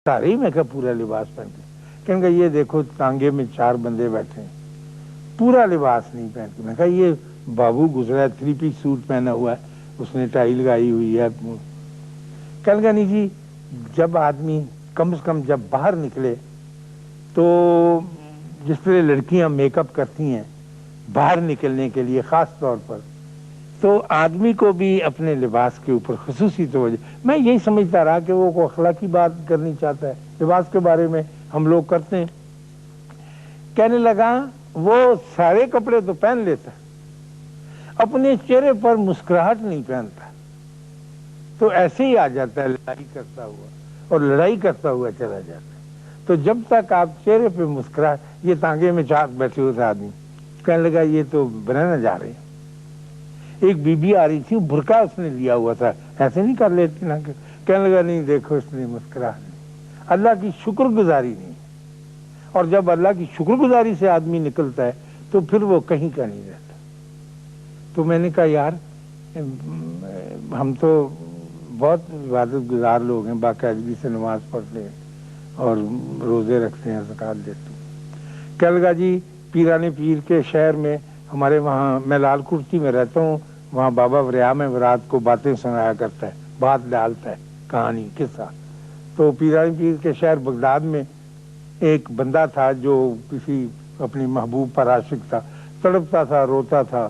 सारे ही मैं कहा पूरा लिबास पहन के, कहने ये देखो टांगे में 4 बंदे बैठे हैं, पूरा लिबास नहीं पहन के। मैं कहा ये बाबू गुजरा है, 3 पीस सूट पहना हुआ है, उसने टाई लगाई हुई है। कहने नहीं जी, जब आदमी कम से कम जब बाहर निकले तो जिस तरह लड़कियां मेकअप करती हैं बाहर निकलने के लिए खास तौर पर, तो आदमी को भी अपने लिबास के ऊपर खुसूसी तवज्जो। मैं यही समझता रहा कि वो अखलाकी बात करनी चाहता है, लिबास के बारे में हम लोग करते हैं। कहने लगा वो सारे कपड़े तो पहन लेता, अपने चेहरे पर मुस्कुराहट नहीं पहनता, तो ऐसे ही आ जाता है लड़ाई करता हुआ, और लड़ाई करता हुआ चला जाता है। तो जब तक आप चेहरे पे मुस्कुराहट, ये तांगे में 4 बैठे हुए थे आदमी, कहने लगा ये तो बनाना जा रहे हैं। एक बीबी आ रही थी, बुरका उसने लिया हुआ था, ऐसे नहीं कर लेती ना। कहने लगा नहीं देखो इसने मुस्कुराहट नहीं, अल्लाह की शुक्रगुजारी नहीं। और जब अल्लाह की शुक्रगुजारी से आदमी निकलता है तो फिर वो कहीं का नहीं रहता। तो मैंने कहा यार हम तो बहुत इबादत गुजार लोग हैं, बाकायदगी से नमाज पढ़ते हैं और रोजे रखते हैं, ज़कात देते हैं। कहने लगा जी पीराने पीर के शहर में हमारे वहाँ, मैं लाल कुर्सी में रहता हूँ, वहाँ बाबा वरियाम में रात को बातें सुनाया करता है, बात डालता है, कहानी किस्सा। तो पीरानी पीर के शहर बगदाद में एक बंदा था जो किसी अपनी महबूब पर आशिक था, तड़पता था, रोता था,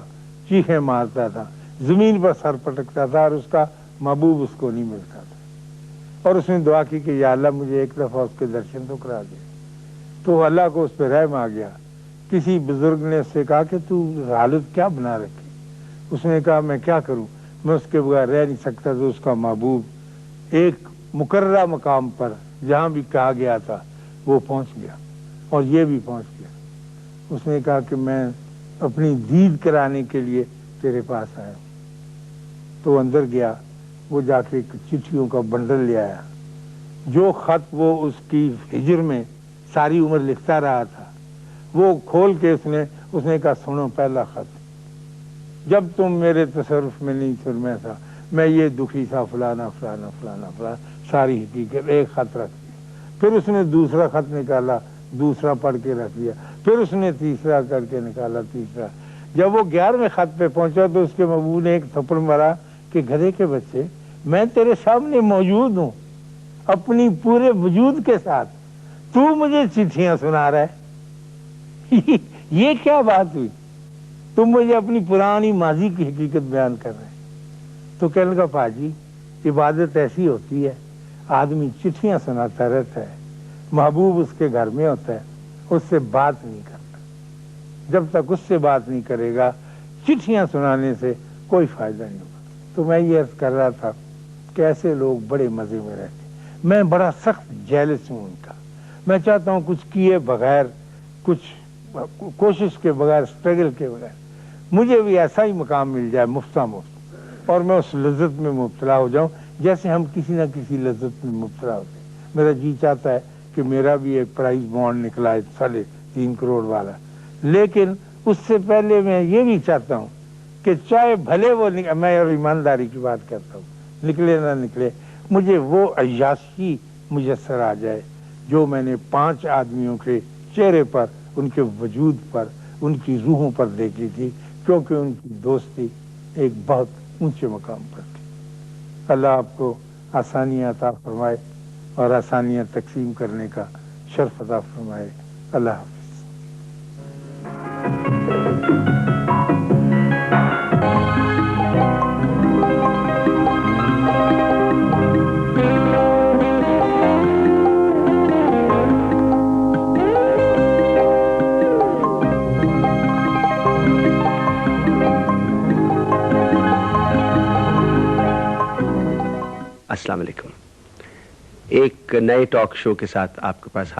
चीखें मारता था, जमीन पर सर पटकता था, और उसका महबूब उसको नहीं मिलता था। और उसने दुआ की कि या अल्लाह मुझे एक दफा उसके दर्शन तो करा दे। तो अल्लाह को उस पर रहम आ गया। किसी बुजुर्ग ने उससे कहा कि तू हालत क्या बना रखी। उसने कहा मैं क्या करूं, मैं उसके बगैर रह नहीं सकता। तो उसका महबूब एक मुकर्ररा मकाम पर जहां भी कहा गया था वो पहुंच गया, और ये भी पहुंच गया। उसने कहा कि मैं अपनी दीद कराने के लिए तेरे पास आया। तो अंदर गया, वो जाके चिट्ठियों का बंडल ले आया, जो खत वो उसकी हिजर में सारी उम्र लिखता रहा था, वो खोल के उसने कहा सुनो पहला खत, जब तुम मेरे तसरुफ में नहीं थे मैं था, मैं ये दुखी था, फलाना फलाना फलाना फलाना, सारी हकीकत एक खत रख दिया। फिर उसने दूसरा खत निकाला, दूसरा पढ़ के रख दिया। फिर उसने तीसरा करके निकाला, तीसरा। जब वो 11वें खत पे पहुंचा तो उसके महबूब ने एक थप्पड़ मारा कि गधे के बच्चे, मैं तेरे सामने मौजूद हूं अपनी पूरे वजूद के साथ, तू मुझे चिट्ठियां सुना रहा है। ये क्या बात हुई, तुम मुझे अपनी पुरानी माजी की हकीकत बयान कर रहे हैं। तो कहने लगा पाजी इबादत ऐसी होती है, आदमी चिट्ठियां सुनाता रहता है, महबूब उसके घर में होता है, उससे बात नहीं करता। जब तक उससे बात नहीं करेगा चिट्ठियां सुनाने से कोई फायदा नहीं होगा। तो मैं ये अर्ज कर रहा था कि ऐसे लोग बड़े मजे में रहते। मैं बड़ा सख्त जेलस हूं उनका। मैं चाहता हूं कुछ किए बगैर, कुछ कोशिश के बगैर, स्ट्रगल के बगैर मुझे भी ऐसा ही मकाम मिल जाए मुफ्ता मुफ्त, और मैं उस लज्जत में मुब्तला हो जाऊं जैसे हम किसी न किसी लज्जत में मुब्तला होते। मेरा जी चाहता है कि मेरा भी एक प्राइज बॉन्ड निकला है 3.5 करोड़ वाला, लेकिन उससे पहले मैं ये भी चाहता हूँ कि चाहे भले वो मैं और ईमानदारी की बात करता हूँ, निकले ना निकले, मुझे वो अय्याशी मुयस्सर आ जाए जो मैंने 5 आदमियों के चेहरे पर, उनके वजूद पर, उनकी रूहों पर देखी थी, क्योंकि उनकी दोस्ती एक बहुत ऊंचे मकाम पर थी। अल्लाह आपको आसानियाँ अता फरमाए और आसानियाँ तकसीम करने का शर्फ अता फरमाए। अल्लाह हाफ़िज़। अस्सलाम वालेकुम। एक नए टॉक शो के साथ आपके पास